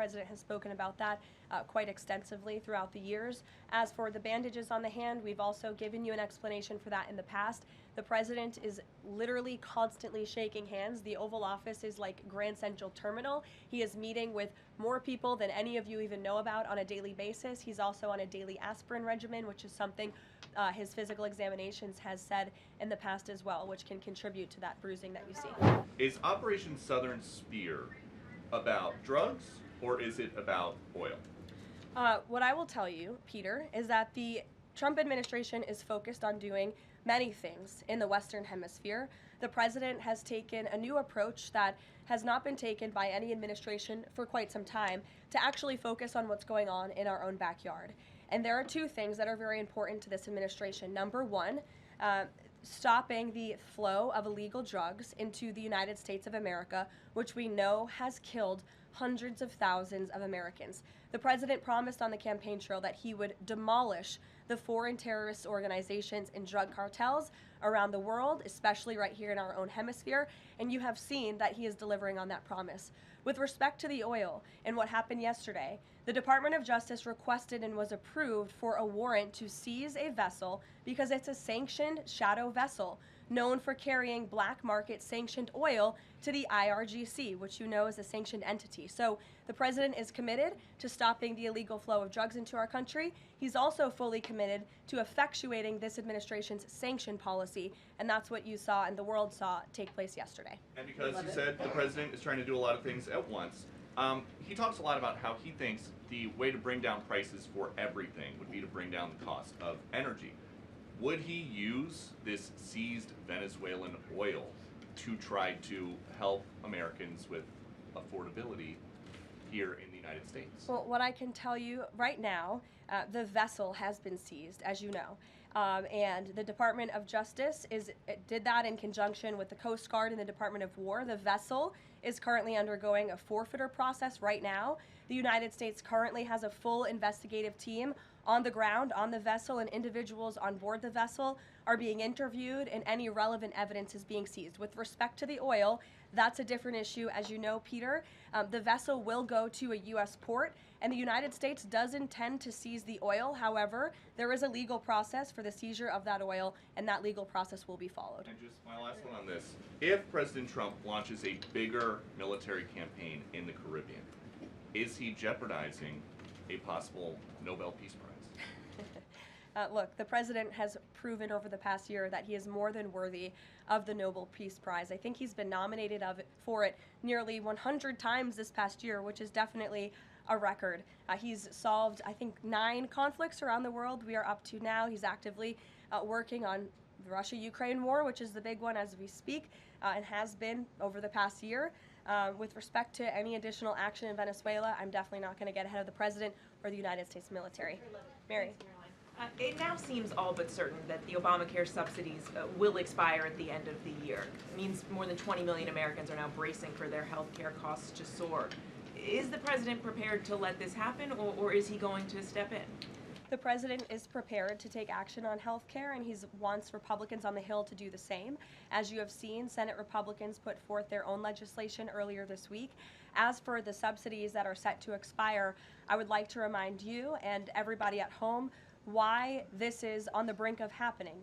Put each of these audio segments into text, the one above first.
president has spoken about that quite extensively throughout the years. As for the bandages on the hand, we've also given you an explanation for that in the past. The president is literally constantly shaking hands. The Oval Office is like Grand Central Terminal. He is meeting with more people than any of you even know about on a daily basis. He's also on a daily aspirin regimen, which is something his physical examinations has said in the past as well, which can contribute to that bruising that you see. Is Operation Southern Spear about drugs or is it about oil? What I will tell you, Peter, is that the Trump administration is focused on doing many things in the Western Hemisphere. The president has taken a new approach that has not been taken by any administration for quite some time to actually focus on what's going on in our own backyard. And there are two things that are very important to this administration. Number one, stopping the flow of illegal drugs into the United States of America, which we know has killed hundreds of thousands of Americans. The president promised on the campaign trail that he would demolish the foreign terrorist organizations and drug cartels around the world, especially right here in our own hemisphere, and you have seen that he is delivering on that promise. With respect to the oil and what happened yesterday, the Department of Justice requested and was approved for a warrant to seize a vessel because it's a sanctioned shadow vessel known for carrying black market sanctioned oil to the IRGC, which you know is a sanctioned entity. So the president is committed to stopping the illegal flow of drugs into our country. He's also fully committed to effectuating this administration's sanction policy, and that's what you saw and the world saw take place yesterday. And because you said the president is trying to do a lot of things at once, he talks a lot about how he thinks the way to bring down prices for everything would be to bring down the cost of energy. Would he use this seized Venezuelan oil to try to help Americans with affordability here in the United States? Well, what I can tell you right now, the vessel has been seized, as you know, and the Department of Justice did that in conjunction with the Coast Guard and the Department of War. The vessel is currently undergoing a forfeiture process right now. The United States currently has a full investigative team on the ground on the vessel, and individuals on board the vessel are being interviewed and any relevant evidence is being seized. With respect to the oil, that's a different issue. As you know, Peter, the vessel will go to a U.S. port, and the United States does intend to seize the oil. However, there is a legal process for the seizure of that oil, and that legal process will be followed. And just my last one on this. If President Trump launches a bigger military campaign in the Caribbean, is he jeopardizing a possible Nobel Peace Prize? Look, the president has proven over the past year that he is more than worthy of the Nobel Peace Prize. I think he's been nominated for it nearly 100 times this past year, which is definitely a record. He's solved, I think, 9 conflicts around the world. We are up to now. He's actively working on the Russia-Ukraine war, which is the big one as we speak, and has been over the past year. With respect to any additional action in Venezuela, I'm definitely not going to get ahead of the president or the United States military. Mary. Thanks, Karoline. It now seems all but certain that the Obamacare subsidies will expire at the end of the year. It means more than 20 million Americans are now bracing for their health care costs to soar. Is the president prepared to let this happen, or is he going to step in? The president is prepared to take action on health care, and he wants Republicans on the Hill to do the same. As you have seen, Senate Republicans put forth their own legislation earlier this week. As for the subsidies that are set to expire, I would like to remind you and everybody at home why this is on the brink of happening.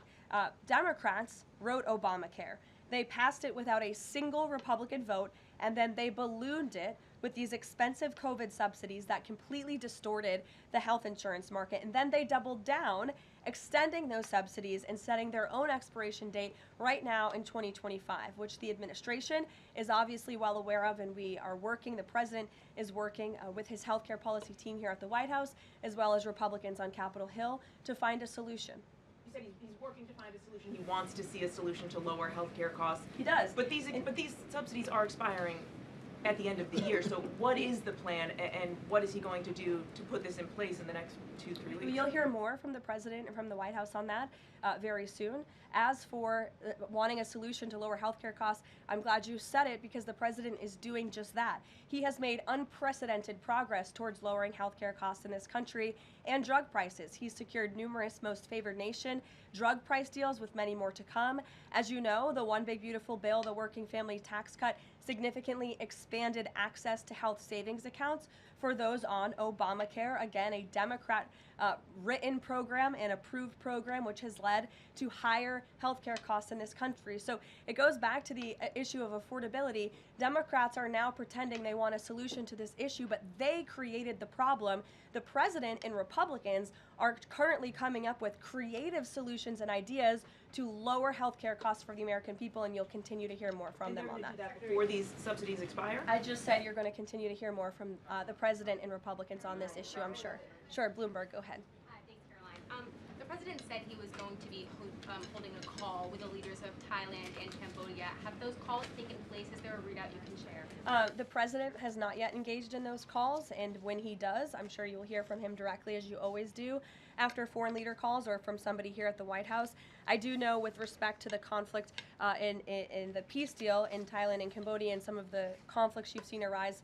Democrats wrote Obamacare. They passed it without a single Republican vote, and then they ballooned it with these expensive COVID subsidies that completely distorted the health insurance market. And then they doubled down, extending those subsidies and setting their own expiration date right now in 2025, which the administration is obviously well aware of, and we are working, the president is working with his healthcare policy team here at the White House, as well as Republicans on Capitol Hill, to find a solution. You said he's working to find a solution. He wants to see a solution to lower health care costs. He does. But these subsidies are expiring at the end of the year. So what is the plan, and what is he going to do to put this in place in the next 2-3 weeks? You'll hear more from the president and from the White House on that very soon. As for wanting a solution to lower healthcare costs, I'm glad you said it, because the president is doing just that. He has made unprecedented progress towards lowering healthcare costs in this country and drug prices. He's secured numerous most favored nation drug price deals, with many more to come. As you know, the One Big Beautiful Bill, the working family tax cut, significantly expanded access to health savings accounts for those on Obamacare. Again, a Democrat written program and approved program, which has led to higher healthcare costs in this country. So it goes back to the issue of affordability. Democrats are now pretending they want a solution to this issue, but they created the problem. The president and Republicans are currently coming up with creative solutions and ideas to lower healthcare costs for the American people, and you'll continue to hear more from them on that. Before these subsidies expire? I just said you're going to continue to hear more from the president and Republicans on this issue, I'm sure. Sure, Bloomberg, go ahead. Thanks, Caroline. The president said he was going to be holding a call with the leaders of Thailand and Cambodia. Have those calls taken place? Is there a readout you can share? The president has not yet engaged in those calls, and when he does, I'm sure you'll hear from him directly, as you always do, after foreign leader calls or from somebody here at the White House. I do know, with respect to the conflict in the peace deal in Thailand and Cambodia and some of the conflicts you've seen arise,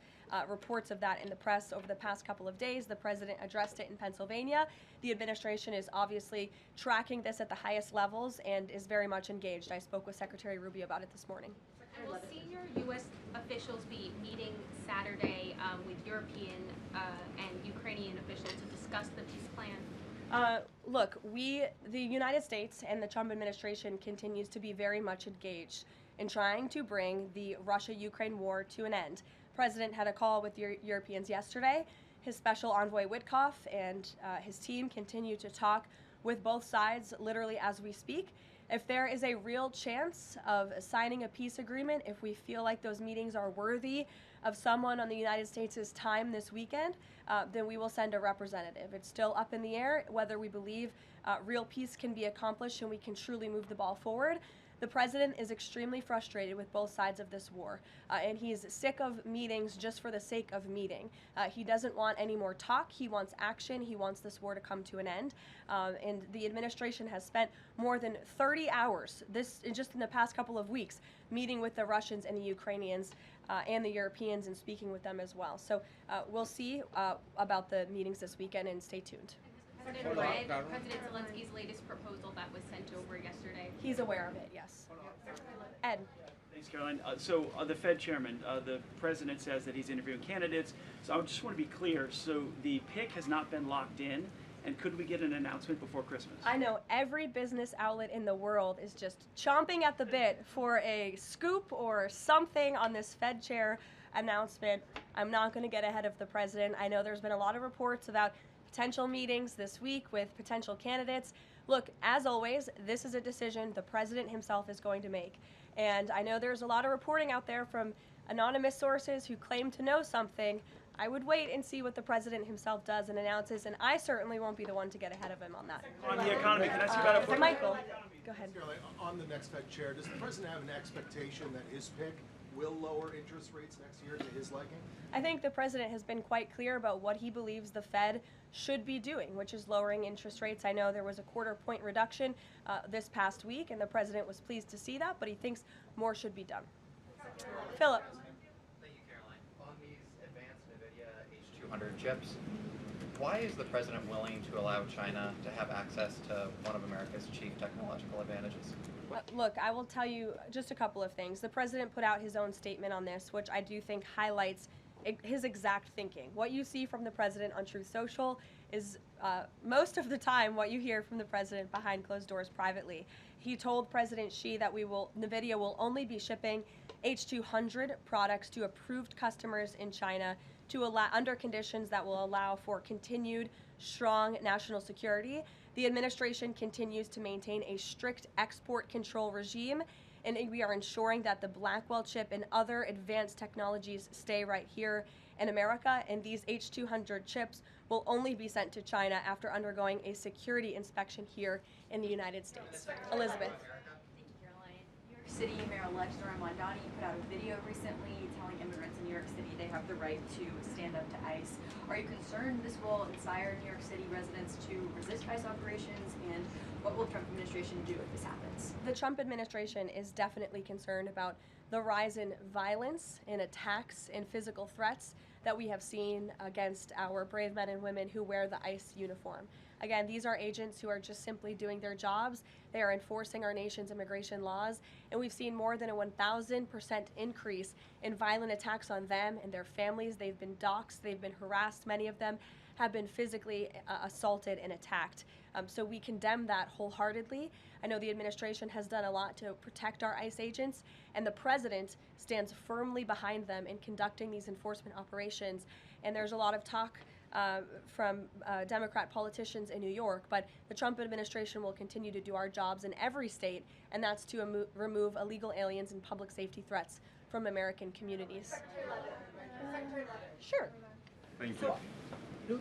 reports of that in the press over the past couple of days. The president addressed it in Pennsylvania. The administration is obviously tracking this at the highest levels and is very much engaged. I spoke with Secretary Rubio about it this morning. And will senior U.S. officials be meeting Saturday with European and Ukrainian officials to discuss the peace plan? Look, the United States and the Trump administration continues to be very much engaged in trying to bring the Russia-Ukraine war to an end. The president had a call with Europeans yesterday. His special envoy Witkoff and his team continue to talk with both sides literally as we speak. If there is a real chance of signing a peace agreement, if we feel like those meetings are worthy of someone on the United States' time this weekend, then we will send a representative. It's still up in the air whether we believe real peace can be accomplished and we can truly move the ball forward. The president is extremely frustrated with both sides of this war, and he's sick of meetings just for the sake of meeting. He doesn't want any more talk. He wants action. He wants this war to come to an end. And the administration has spent more than 30 hours, just in the past couple of weeks, meeting with the Russians and the Ukrainians and the Europeans and speaking with them as well. So we'll see about the meetings this weekend, and stay tuned. President read President Zelensky's latest proposal that was sent over yesterday. He's aware of it, yes. Ed. Thanks, Caroline. So the Fed chairman, the president says that he's interviewing candidates. So I just want to be clear. So the pick has not been locked in. And could we get an announcement before Christmas? I know every business outlet in the world is just chomping at the bit for a scoop or something on this Fed chair announcement. I'm not going to get ahead of the president. I know there's been a lot of reports about potential meetings this week with potential candidates. Look, as always, this is a decision the president himself is going to make. And I know there's a lot of reporting out there from anonymous sources who claim to know something. I would wait and see what the president himself does and announces, and I certainly won't be the one to get ahead of him on that. On the economy, can I ask you about a Michael, go ahead. On the next Fed chair, does the president have an expectation that his pick will lower interest rates next year to his liking? I think the president has been quite clear about what he believes the Fed should be doing, which is lowering interest rates. I know there was a quarter-point reduction this past week, and the president was pleased to see that, but he thinks more should be done. Philip. Thank you, Caroline. On these advanced NVIDIA H200 chips, why is the president willing to allow China to have access to one of America's chief technological advantages? Look, I will tell you just a couple of things. The president put out his own statement on this, which I do think highlights his exact thinking. What you see from the president on Truth Social is most of the time what you hear from the president behind closed doors privately. He told President Xi that NVIDIA will only be shipping H200 products to approved customers in China under conditions that will allow for continued strong national security. The administration continues to maintain a strict export control regime, and we are ensuring that the Blackwell chip and other advanced technologies stay right here in America, and these H200 chips will only be sent to China after undergoing a security inspection here in the United States. Elizabeth. Thank you, Caroline. New York City Mayor-elect Zohran Mamdani put out a video recently telling immigrants in New York City they have the right to stand up to ICE. Are you concerned this will inspire New York City residents to resist ICE operations, and what will the Trump administration do if this happens? The Trump administration is definitely concerned about the rise in violence and attacks and physical threats that we have seen against our brave men and women who wear the ICE uniform. Again, these are agents who are just simply doing their jobs. They are enforcing our nation's immigration laws, and we've seen more than a 1,000% increase in violent attacks on them and their families. They've been doxxed, they've been harassed, many of them have been physically assaulted and attacked. So we condemn that wholeheartedly. I know the administration has done a lot to protect our ICE agents, and the president stands firmly behind them in conducting these enforcement operations. And there's a lot of talk from Democrat politicians in New York, but the Trump administration will continue to do our jobs in every state, and that's to remove illegal aliens and public safety threats from American communities. Sure. Thank you.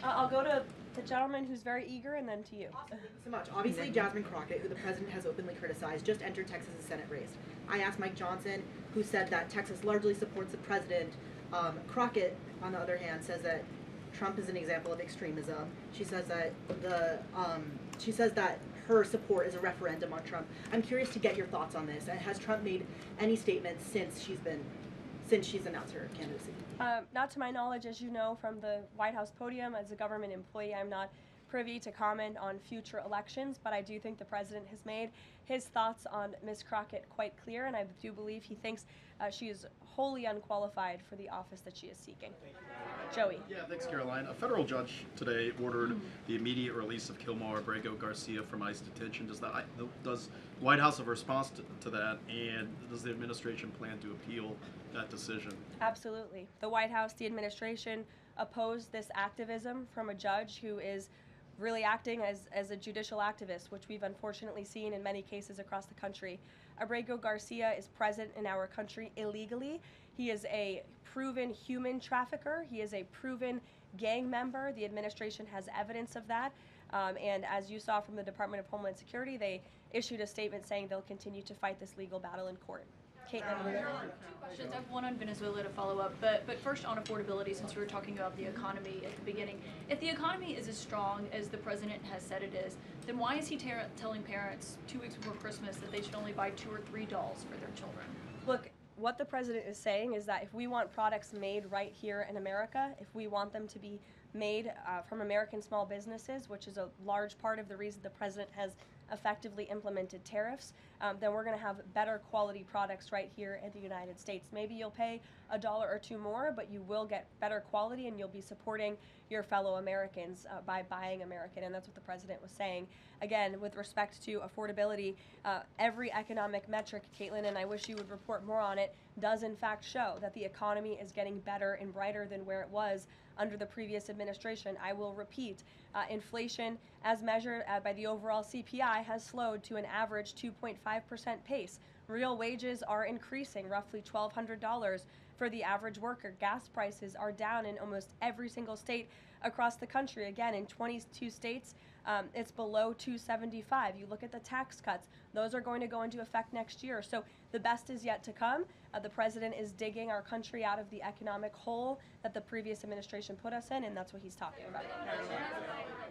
I'll go to the gentleman who's very eager, and then to you. Thank you so much. Obviously, Jasmine Crockett, who the president has openly criticized, just entered Texas' Senate race. I asked Mike Johnson, who said that Texas largely supports the president. Crockett, on the other hand, says that Trump is an example of extremism. She says that her support is a referendum on Trump. I'm curious to get your thoughts on this. And has Trump made any statements since she's announced her candidacy? Not to my knowledge, as you know from the White House podium, as a government employee, I'm not privy to comment on future elections, but I do think the president has made his thoughts on Ms. Crockett quite clear, and I do believe he thinks she is wholly unqualified for the office that she is seeking. Joey. Yeah, thanks, Caroline. A federal judge today ordered the immediate release of Kilmar Abrego Garcia from ICE detention. Does the White House have a response to that, and does the administration plan to appeal that decision? Absolutely. The White House, the administration opposed this activism from a judge who is really acting as a judicial activist, which we've unfortunately seen in many cases across the country. Abrego Garcia is present in our country illegally. He is a proven human trafficker. He is a proven gang member. The administration has evidence of that. And as you saw from the Department of Homeland Security, they issued a statement saying they'll continue to fight this legal battle in court. Caitlin. Two questions. I have one on Venezuela to follow up, but first on affordability, since we were talking about the economy at the beginning. If the economy is as strong as the president has said it is, then why is he telling parents 2 weeks before Christmas that they should only buy 2 or 3 dolls for their children? Look, what the president is saying is that if we want products made right here in America, if we want them to be made from American small businesses, which is a large part of the reason the president has effectively implemented tariffs, then we're going to have better quality products right here in the United States. Maybe you'll pay $1 or $2 more, but you will get better quality and you'll be supporting your fellow Americans by buying American, and that's what the president was saying. Again, with respect to affordability, every economic metric, Caitlin, and I wish you would report more on it, does in fact show that the economy is getting better and brighter than where it was under the previous administration. I will repeat, inflation as measured by the overall CPI has slowed to an average 2.5% pace. Real wages are increasing, roughly $1,200 for the average worker. Gas prices are down in almost every single state across the country. Again, in 22 states, it's below $275. You look at the tax cuts, those are going to go into effect next year. So the best is yet to come. The president is digging our country out of the economic hole that the previous administration put us in, and that's what he's talking about. It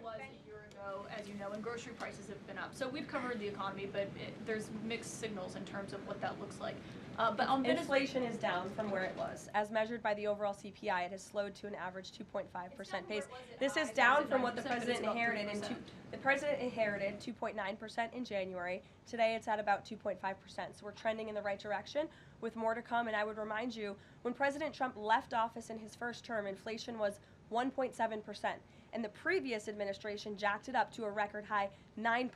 was a year ago, as you know, and grocery prices have been up. So we've covered the economy, but there's mixed signals in terms of what that looks like. But on inflation is down from where it was. As measured by the overall CPI, it has slowed to an average 2.5% pace. This is down from what the president inherited. The president inherited 2.9% in January. Today it's at about 2.5%. So we're trending in the right direction with more to come. And I would remind you, when President Trump left office in his first term, inflation was 1.7%. And the previous administration jacked it up to a record high 9%.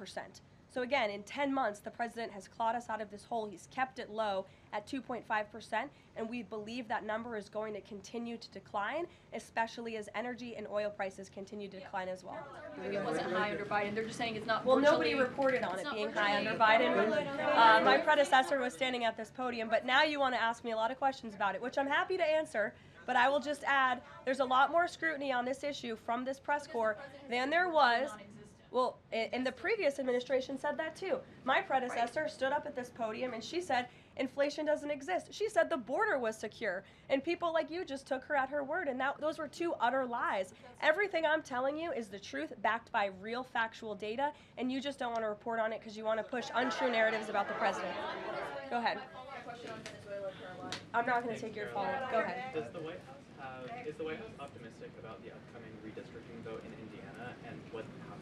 So again, in 10 months, the president has clawed us out of this hole. He's kept it low at 2.5%, and we believe that number is going to continue to decline, especially as energy and oil prices continue to decline as well. It wasn't high under Biden. They're just saying it's not. Well, nobody reported on it being high under Biden. My predecessor was standing at this podium, but now you want to ask me a lot of questions about it, which I'm happy to answer. But I will just add, there's a lot more scrutiny on this issue from this press corps than there was. Well, and the previous administration said that too. My predecessor stood up at this podium and she said inflation doesn't exist. She said the border was secure, and people like you just took her at her word, and those were 2 utter lies. Everything I'm telling you is the truth, backed by real factual data, and you just don't want to report on it because you want to push untrue narratives about the president. Go ahead. I'm not going to take your follow-up. Go ahead. Is the White House optimistic about the upcoming redistricting vote in Indiana, and how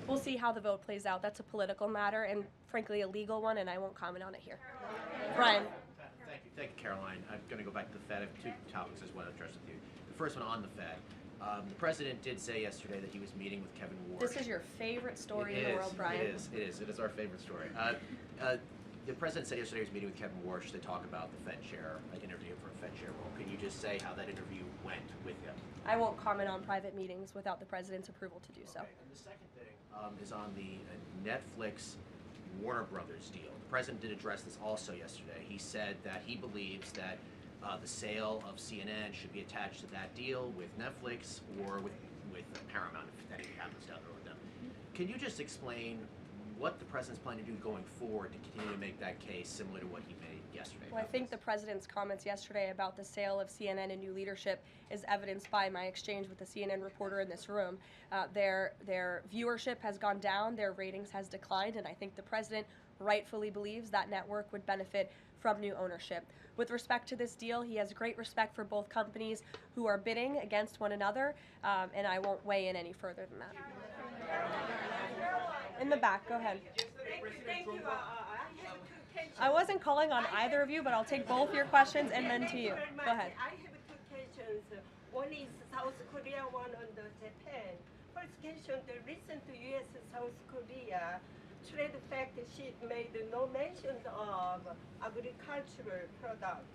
We'll see how the vote plays out. That's a political matter and, frankly, a legal one, and I won't comment on it here. Brian. Thank you, Caroline. I'm going to go back to the Fed. I have two topics I just want to address with you. The first one on the Fed. The president did say yesterday that he was meeting with Kevin Warsh. This is your favorite story in the world, Brian. It is our favorite story. The president said yesterday he was meeting with Kevin Warsh to talk about the Fed chair, an interview for a Fed chair role. Can you just say how that interview went with him? I won't comment on private meetings without the president's approval to do so. Okay. And the second thing is on the Netflix Warner Brothers deal. The president did address this also yesterday. He said that he believes that the sale of CNN should be attached to that deal with Netflix or with Paramount if anything happens down the road with them. Can you just explain what the president's planning to do going forward to continue to make that case similar to what he made yesterday? Well, I think the president's comments yesterday about the sale of CNN and new leadership is evidenced by my exchange with the CNN reporter in this room. Their viewership has gone down, their ratings has declined, and I think the president rightfully believes that network would benefit from new ownership. With respect to this deal, he has great respect for both companies who are bidding against one another, and I won't weigh in any further than that. In the back, go ahead. Thank you. I wasn't calling on either of you, but I'll take both your questions and then to you. Go ahead. I have two questions. One is South Korea, one on the Japan. First question, the recent U.S.-South Korea trade fact sheet made no mention of agricultural product.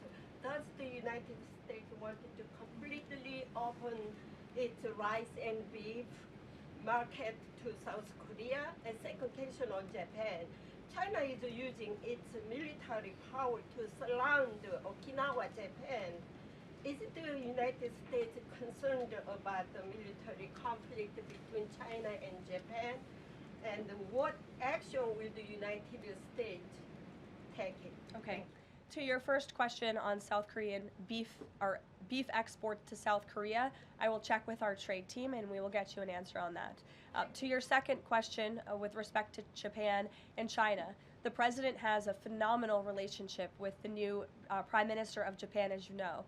Does the United States want to completely open its rice and beef market to South Korea? And second question on Japan. China is using its military power to surround Okinawa, Japan. Is the United States concerned about the military conflict between China and Japan? And what action will the United States take? Okay. To your first question on South Korean beef exports to South Korea, I will check with our trade team and we will get you an answer on that. To your second question with respect to Japan and China, the president has a phenomenal relationship with the new Prime Minister of Japan, as you know.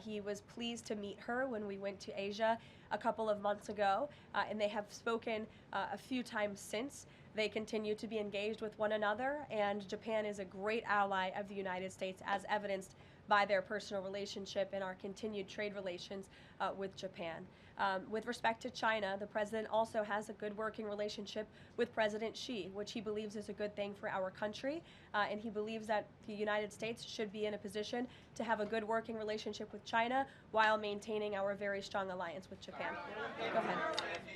He was pleased to meet her when we went to Asia a couple of months ago, and they have spoken a few times since. They continue to be engaged with one another, and Japan is a great ally of the United States, as evidenced by their personal relationship and our continued trade relations with Japan. With respect to China, the president also has a good working relationship with President Xi, which he believes is a good thing for our country, and he believes that the United States should be in a position to have a good working relationship with China while maintaining our very strong alliance with Japan. Go ahead.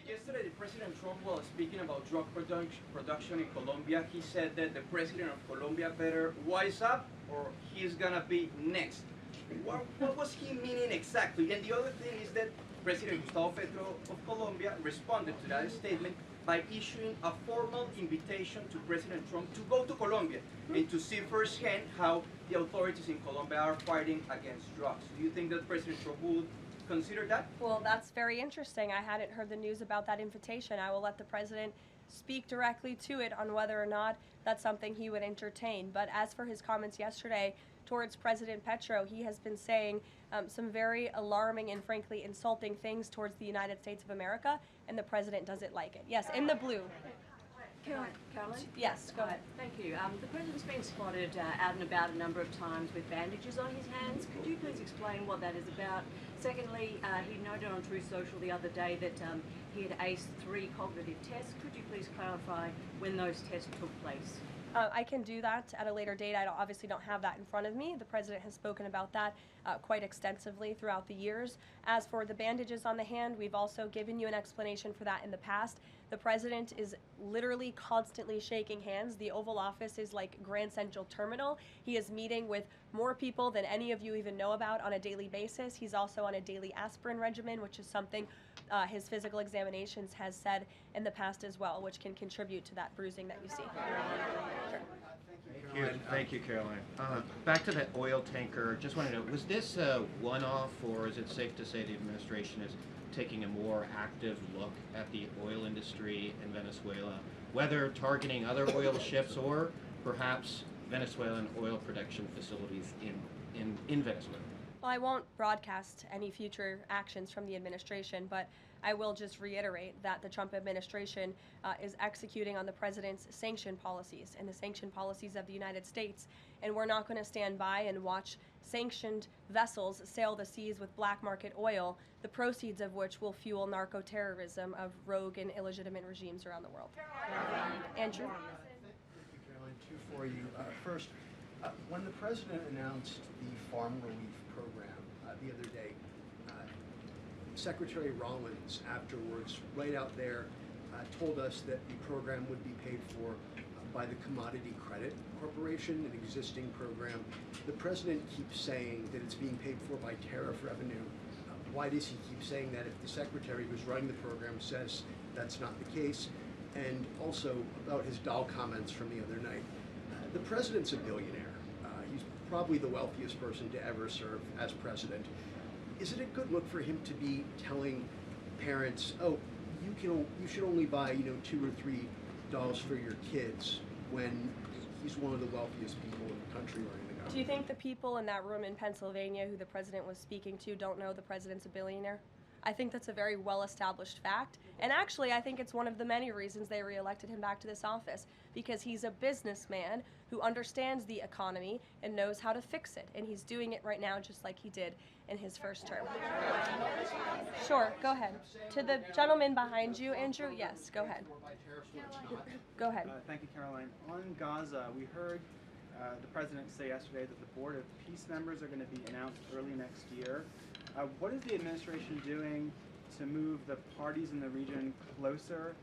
Yesterday, President Trump was speaking about drug production in Colombia. He said that the president of Colombia better wise up or he's gonna be next. What was he meaning exactly? And the other thing is that President Gustavo Petro of Colombia responded to that statement by issuing a formal invitation to President Trump to go to Colombia and to see firsthand how the authorities in Colombia are fighting against drugs. Do you think that President Trump would consider that? Well, that's very interesting. I hadn't heard the news about that invitation. I will let the president speak directly to it on whether or not that's something he would entertain. But as for his comments yesterday towards President Petro, he has been saying some very alarming and frankly insulting things towards the United States of America, and the president doesn't like it. Yes, in the blue. Caroline? Yes, go ahead. Thank you. The president's been spotted out and about a number of times with bandages on his hands. Could you please explain what that is about? Secondly, he noted on True Social the other day that he had aced 3 cognitive tests. Could you please clarify when those tests took place? I can do that at a later date. I obviously don't have that in front of me. The president has spoken about that quite extensively throughout the years. As for the bandages on the hand, we've also given you an explanation for that in the past. The president is literally constantly shaking hands. The Oval Office is like Grand Central Terminal. He is meeting with more people than any of you even know about on a daily basis. He's also on a daily aspirin regimen, which is something his physical examinations has said in the past as well, which can contribute to that bruising that you see. Sure. Thank you, Caroline. Back to that oil tanker, just want to know, was this a one-off, or is it safe to say the administration is taking a more active look at the oil industry in Venezuela, whether targeting other oil ships or perhaps Venezuelan oil production facilities in Venezuela? Well, I won't broadcast any future actions from the administration, but I will just reiterate that the Trump administration is executing on the president's sanction policies and the sanction policies of the United States. And we're not going to stand by and watch sanctioned vessels sail the seas with black market oil, the proceeds of which will fuel narco-terrorism of rogue and illegitimate regimes around the world. Andrew? Thank you, Caroline. Two for you. First, when the president announced the farm relief program the other day, Secretary Rollins afterwards, right out there, told us that the program would be paid for by the Commodity Credit Corporation, an existing program. The president keeps saying that it's being paid for by tariff revenue. Why does he keep saying that if the secretary who's running the program says that's not the case? And also about his doll comments from the other night. The president's a billionaire. He's probably the wealthiest person to ever serve as president. Is it a good look for him to be telling parents, oh, you should only buy, 2 or 3 dolls for your kids, when he's one of the wealthiest people in the country running the government? Do you think the people in that room in Pennsylvania who the president was speaking to don't know the president's a billionaire? I think that's a very well-established fact. And actually, I think it's one of the many reasons they reelected him back to this office, because he's a businessman who understands the economy and knows how to fix it. And he's doing it right now just like he did in his first term. Sure, go ahead. To the gentleman behind you, Andrew, yes, go ahead. Go ahead. Thank you, Caroline. On Gaza, we heard the president say yesterday that the Board of Peace members are going to be announced early next year. What is the administration doing to move the parties in the region closer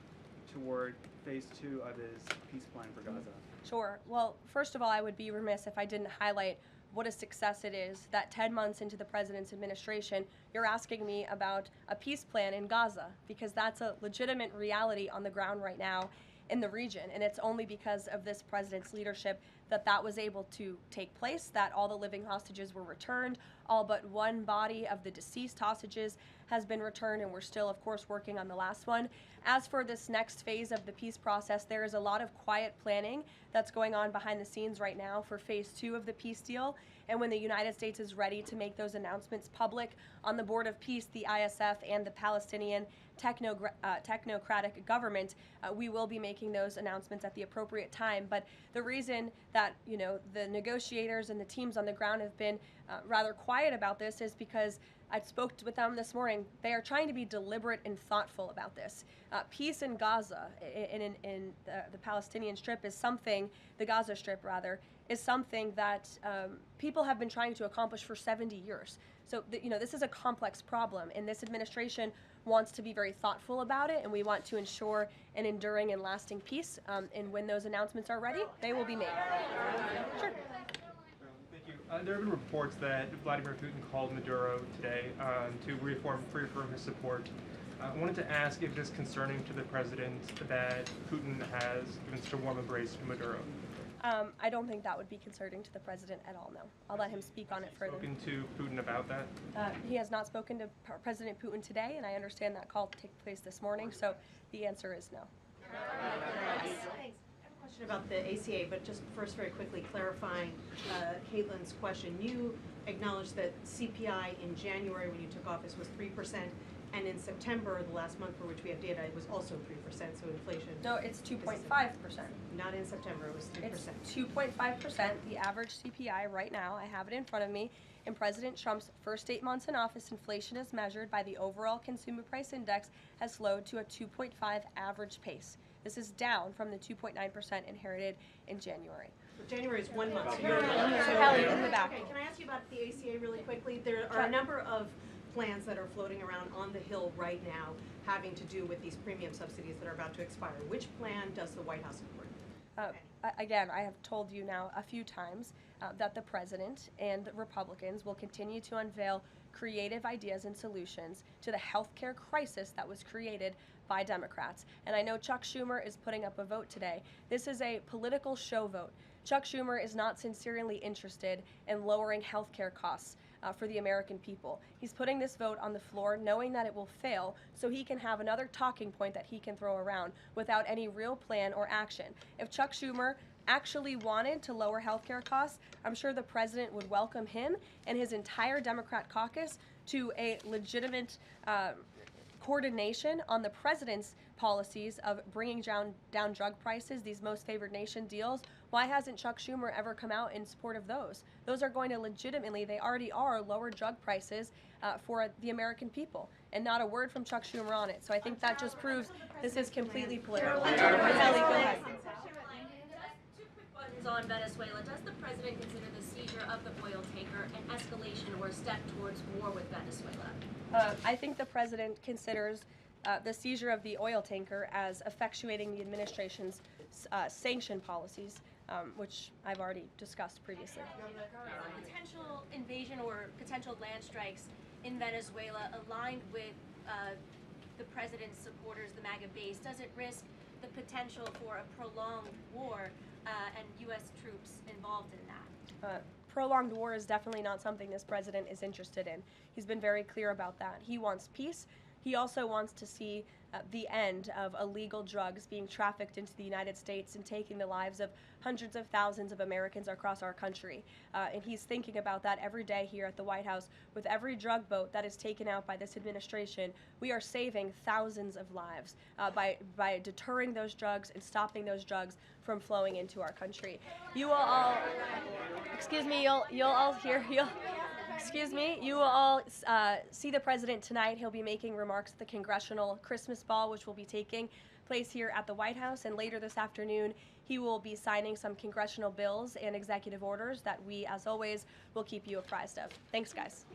toward phase 2 of his peace plan for Gaza? Sure. Well, first of all, I would be remiss if I didn't highlight what a success it is that 10 months into the president's administration, you're asking me about a peace plan in Gaza, because that's a legitimate reality on the ground right now in the region. And it's only because of this president's leadership that that was able to take place, that all the living hostages were returned. All but one body of the deceased hostages has been returned, and we're still, of course, working on the last one. As for this next phase of the peace process, there is a lot of quiet planning that's going on behind the scenes right now for phase 2 of the peace deal. And when the United States is ready to make those announcements public on the Board of Peace, the ISF, and the Palestinian technocratic government, we will be making those announcements at the appropriate time. But the reason that, the negotiators and the teams on the ground have been rather quiet about this is because I spoke with them this morning. They are trying to be deliberate and thoughtful about this. Peace in Gaza, in the Palestinian Strip, is something, the Gaza Strip rather, is something that people have been trying to accomplish for 70 years. So, this is a complex problem, and this administration wants to be very thoughtful about it, and we want to ensure an enduring and lasting peace. And when those announcements are ready, they will be made. Sure. Thank you. There have been reports that Vladimir Putin called Maduro today to reaffirm his support. I wanted to ask if it is concerning to the president that Putin has given such a warm embrace to Maduro. I don't think that would be concerning to the president at all, no. I'll let him speak on it further. Spoken to Putin about that? He has not spoken to President Putin today, and I understand that call took place this morning, so the answer is no. Thanks. I have a question about the ACA, but just first very quickly clarifying Caitlin's question. You acknowledged that CPI in January when you took office was 3%, and in September, the last month for which we have data, it was also 3%, so inflation. No, it's 2.5%. Not in September, it was 3%. It's 2.5%, the average CPI right now. I have it in front of me. In President Trump's first 8 months in office, inflation as measured by the overall consumer price index has slowed to a 2.5 average pace. This is down from the 2.9% inherited in January. January is 1 month. Kelly, in the back. Okay, can I ask you about the ACA really quickly? There are a number of plans that are floating around on the Hill right now having to do with these premium subsidies that are about to expire. Which plan does the White House support? Again, I have told you now a few times that the president and the Republicans will continue to unveil creative ideas and solutions to the healthcare crisis that was created by Democrats. And I know Chuck Schumer is putting up a vote today. This is a political show vote. Chuck Schumer is not sincerely interested in lowering healthcare costs for the American people. He's putting this vote on the floor knowing that it will fail so he can have another talking point that he can throw around without any real plan or action. If Chuck Schumer actually wanted to lower healthcare costs, I'm sure the president would welcome him and his entire Democrat caucus to a legitimate coordination on the president's policies of bringing down drug prices, these most favored nation deals. Why hasn't Chuck Schumer ever come out in support of those? Those are going to legitimately, they already are, lower drug prices for the American people. And not a word from Chuck Schumer on it. So I think that just proves this is completely political. Kelly, go ahead. On Venezuela, does the president consider the seizure of the oil tanker an escalation or a step towards war with Venezuela? I think the president considers the seizure of the oil tanker as effectuating the administration's sanction policies, which I've already discussed previously. Potential invasion or potential land strikes in Venezuela aligned with the president's supporters, the MAGA base, does it risk the potential for a prolonged war and U.S. troops involved in that? Prolonged war is definitely not something this president is interested in. He's been very clear about that. He wants peace. He also wants to see the end of illegal drugs being trafficked into the United States and taking the lives of hundreds of thousands of Americans across our country. And he's thinking about that every day here at the White House. With every drug boat that is taken out by this administration, we are saving thousands of lives by deterring those drugs and stopping those drugs from flowing into our country. You will all, excuse me, you'll all hear, excuse me, you will all see the president tonight. He'll be making remarks at the Congressional Christmas Ball, which will be taking place here at the White House. And later this afternoon, he will be signing some congressional bills and executive orders that we, as always, will keep you apprised of. Thanks, guys.